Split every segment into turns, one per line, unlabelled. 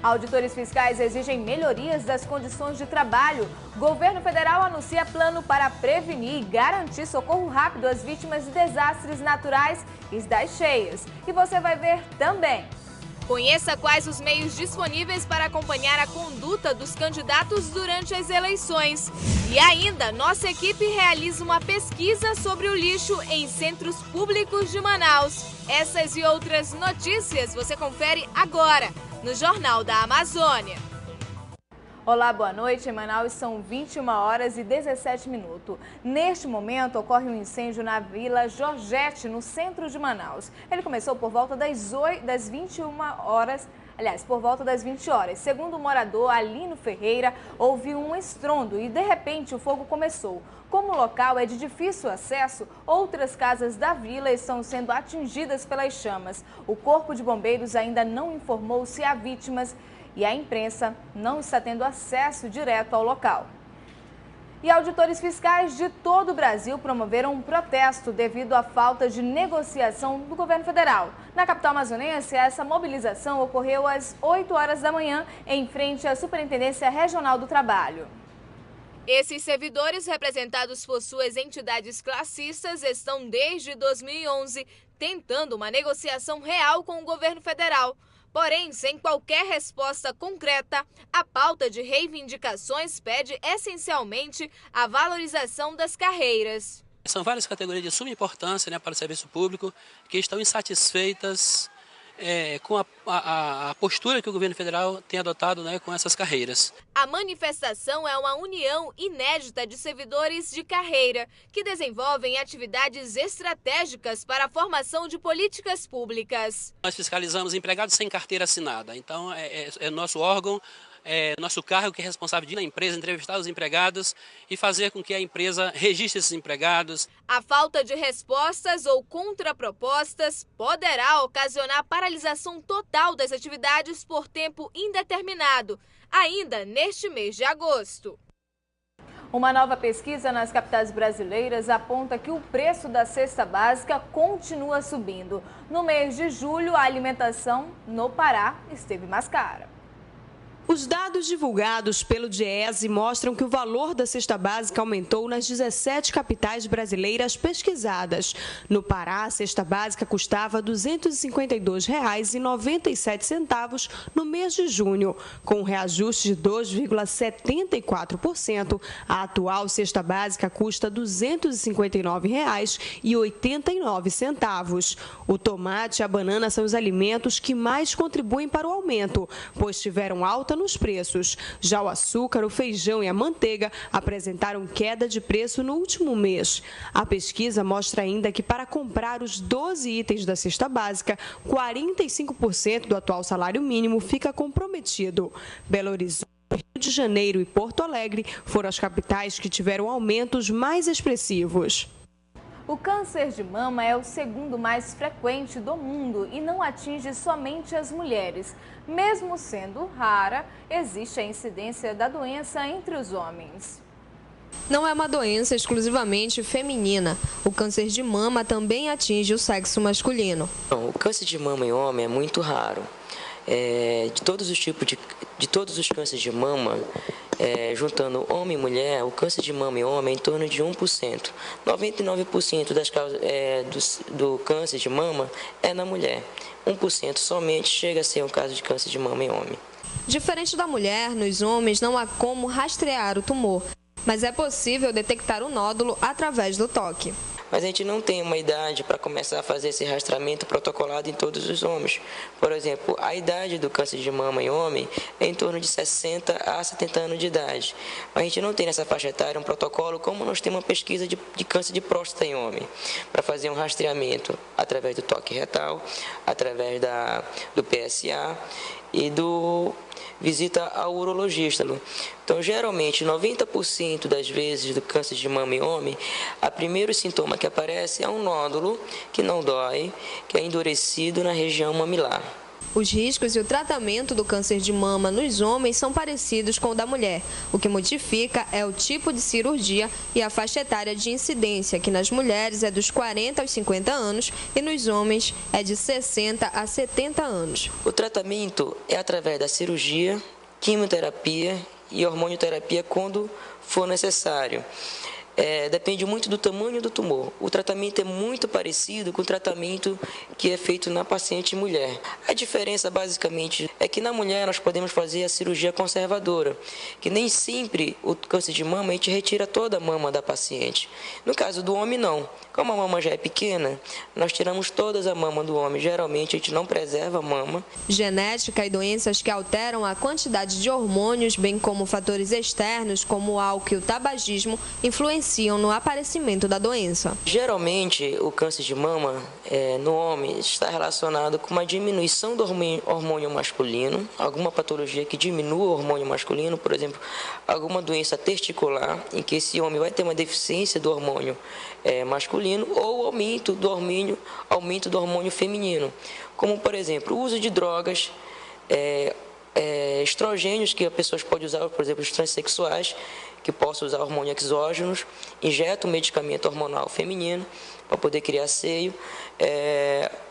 Auditores fiscais exigem melhorias das condições de trabalho. Governo federal anuncia plano para prevenir e garantir socorro rápido às vítimas de desastres naturais e das cheias. E você vai ver também. Conheça quais os meios disponíveis para acompanhar a conduta dos candidatos durante as eleições. E ainda, nossa equipe realiza uma pesquisa sobre o lixo em centros públicos de Manaus. Essas e outras notícias você confere agora no Jornal da Amazônia. Olá, boa noite. Em Manaus são 21h17. Neste momento, ocorre um incêndio na Vila Georgette, no centro de Manaus. Ele começou por volta das 21 horas, por volta das 20 horas. Segundo o morador Alino Ferreira, houve um estrondo e, de repente, o fogo começou. Como o local é de difícil acesso, outras casas da vila estão sendo atingidas pelas chamas. O Corpo de Bombeiros ainda não informou se há vítimas e a imprensa não está tendo acesso direto ao local. E auditores fiscais de todo o Brasil promoveram um protesto devido à falta de negociação do governo federal. Na capital amazonense, essa mobilização ocorreu às 8 horas da manhã, em frente à Superintendência Regional do Trabalho. Esses servidores, representados por suas entidades classistas, estão desde 2011 tentando uma negociação real com o governo federal. Porém, sem qualquer resposta concreta, a pauta de reivindicações pede essencialmente a valorização das carreiras.
São várias categorias de suma importância, para o serviço público que estão insatisfeitas com a postura que o governo federal tem adotado com essas carreiras.
A manifestação é uma união inédita de servidores de carreira que desenvolvem atividades estratégicas para a formação de políticas públicas.
Nós fiscalizamos empregados sem carteira assinada, então é nosso órgão, nosso cargo que é responsável de ir na empresa, entrevistar os empregados e fazer com que a empresa registre esses empregados.
A falta de respostas ou contrapropostas poderá ocasionar paralisação total das atividades por tempo indeterminado, ainda neste mês de agosto. Uma nova pesquisa nas capitais brasileiras aponta que o preço da cesta básica continua subindo. No mês de julho, a alimentação no Pará esteve mais cara.
Os dados divulgados pelo DIEESE mostram que o valor da cesta básica aumentou nas 17 capitais brasileiras pesquisadas. No Pará, a cesta básica custava R$ 252,97 no mês de junho. Com um reajuste de 2,74%, a atual cesta básica custa R$ 259,89. O tomate e a banana são os alimentos que mais contribuem para o aumento, pois tiveram alta nos preços. Já o açúcar, o feijão e a manteiga apresentaram queda de preço no último mês. A pesquisa mostra ainda que para comprar os 12 itens da cesta básica, 45% do atual salário mínimo fica comprometido. Belo Horizonte, Rio de Janeiro e Porto Alegre foram as capitais que tiveram aumentos mais expressivos.
O câncer de mama é o segundo mais frequente do mundo e não atinge somente as mulheres. Mesmo sendo rara, existe a incidência da doença entre os homens.
Não é uma doença exclusivamente feminina. O câncer de mama também atinge o sexo masculino.
O câncer de mama em homem é muito raro. De todos os tipos de todos os cânceres de mama, juntando homem e mulher, o câncer de mama em homem é em torno de 1%. 99% das causas do câncer de mama é na mulher. 1% somente chega a ser um caso de câncer de mama em homem.
Diferente da mulher, nos homens não há como rastrear o tumor, mas é possível detectar o nódulo através do toque.
Mas a gente não tem uma idade para começar a fazer esse rastreamento protocolado em todos os homens. Por exemplo, a idade do câncer de mama em homem é em torno de 60 a 70 anos de idade. Mas a gente não tem nessa faixa etária um protocolo como nós temos uma pesquisa de câncer de próstata em homem, para fazer um rastreamento através do toque retal, através do PSA e do visita ao urologista. Então, geralmente, 90% das vezes do câncer de mama em homem, o primeiro sintoma que aparece é um nódulo que não dói, que é endurecido na região mamilar.
Os riscos e o tratamento do câncer de mama nos homens são parecidos com o da mulher. O que modifica é o tipo de cirurgia e a faixa etária de incidência, que nas mulheres é dos 40 aos 50 anos e nos homens é de 60 a 70 anos.
O tratamento é através da cirurgia, quimioterapia e hormonioterapia quando for necessário. Depende muito do tamanho do tumor. O tratamento é muito parecido com o tratamento que é feito na paciente mulher. A diferença, basicamente, é que na mulher nós podemos fazer a cirurgia conservadora, que nem sempre o câncer de mama a gente retira toda a mama da paciente. No caso do homem, não. Como a mama já é pequena, nós tiramos todas a mama do homem. Geralmente, a gente não preserva a mama.
Genética e doenças que alteram a quantidade de hormônios, bem como fatores externos, como o álcool e o tabagismo, influenciam no aparecimento da doença.
Geralmente, o câncer de mama no homem está relacionado com uma diminuição do hormônio masculino, alguma patologia que diminua o hormônio masculino, por exemplo, alguma doença testicular, em que esse homem vai ter uma deficiência do hormônio masculino, ou aumento do hormônio feminino, como, por exemplo, o uso de drogas, estrogênios que as pessoas podem usar, por exemplo, os transexuais, que possam usar hormônios exógenos, injetam um medicamento hormonal feminino para poder criar seio,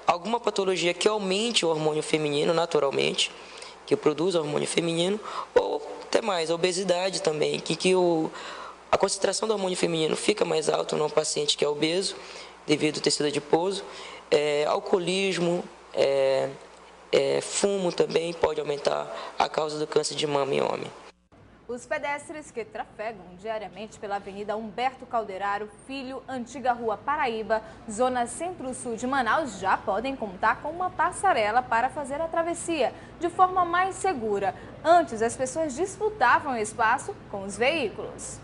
alguma patologia que aumente o hormônio feminino naturalmente, que produza hormônio feminino, ou até mais, a obesidade também, a concentração do hormônio feminino fica mais alta no paciente que é obeso, devido ao tecido adiposo, alcoolismo, fumo também pode aumentar a causa do câncer de mama em homem.
Os pedestres que trafegam diariamente pela Avenida Humberto Calderaro Filho, antiga Rua Paraíba, zona centro-sul de Manaus, já podem contar com uma passarela para fazer a travessia de forma mais segura. Antes, as pessoas disputavam espaço com os veículos.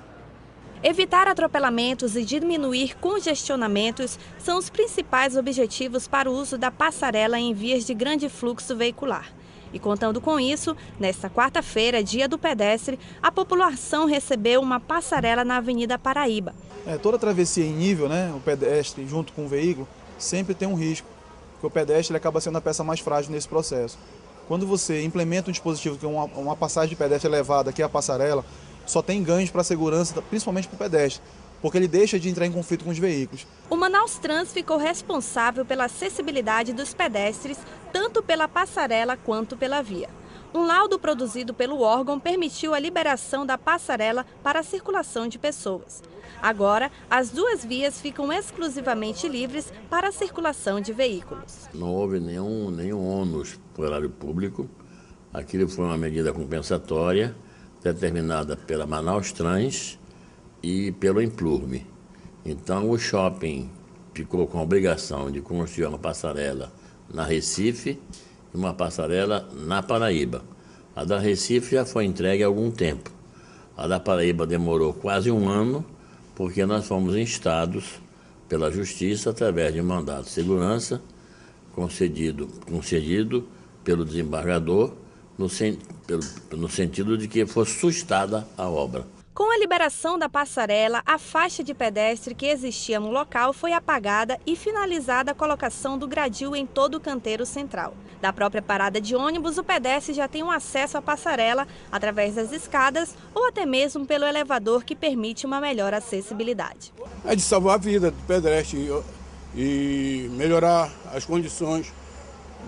Evitar atropelamentos e diminuir congestionamentos são os principais objetivos para o uso da passarela em vias de grande fluxo veicular. E contando com isso, nesta quarta-feira, dia do pedestre, a população recebeu uma passarela na Avenida Paraíba.
Toda travessia em nível, o pedestre junto com o veículo, sempre tem um risco, porque o pedestre ele acaba sendo a peça mais frágil nesse processo. Quando você implementa um dispositivo que é uma passagem de pedestre elevada, que é a passarela, só tem ganhos para a segurança, principalmente para o pedestre, porque ele deixa de entrar em conflito com os veículos.
O Manaus Trans ficou responsável pela acessibilidade dos pedestres, tanto pela passarela quanto pela via. Um laudo produzido pelo órgão permitiu a liberação da passarela para a circulação de pessoas. Agora, as duas vias ficam exclusivamente livres para a circulação de veículos.
Não houve nenhum ônus para o erário público. Aquilo foi uma medida compensatória determinada pela Manaus Trans e pelo Implurme. Então o shopping ficou com a obrigação de construir uma passarela na Recife e uma passarela na Paraíba. A da Recife já foi entregue há algum tempo. A da Paraíba demorou quase um ano, porque nós fomos instados pela Justiça através de um mandado de segurança concedido pelo desembargador no sentido de que fosse sustada a obra.
Com a liberação da passarela, a faixa de pedestre que existia no local foi apagada e finalizada a colocação do gradil em todo o canteiro central. Da própria parada de ônibus, o pedestre já tem um acesso à passarela através das escadas ou até mesmo pelo elevador, que permite uma melhor acessibilidade.
É de salvar a vida do pedestre e melhorar as condições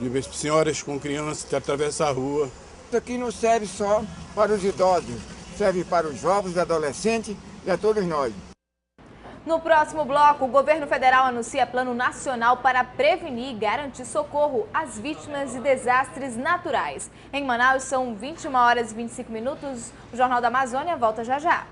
de senhoras com crianças que atravessam a rua.
Isso aqui não serve só para os idosos, serve para os jovens, adolescentes e a todos nós.
No próximo bloco, o governo federal anuncia plano nacional para prevenir e garantir socorro às vítimas de desastres naturais. Em Manaus, são 21 horas e 25 minutos. O Jornal da Amazônia volta já já.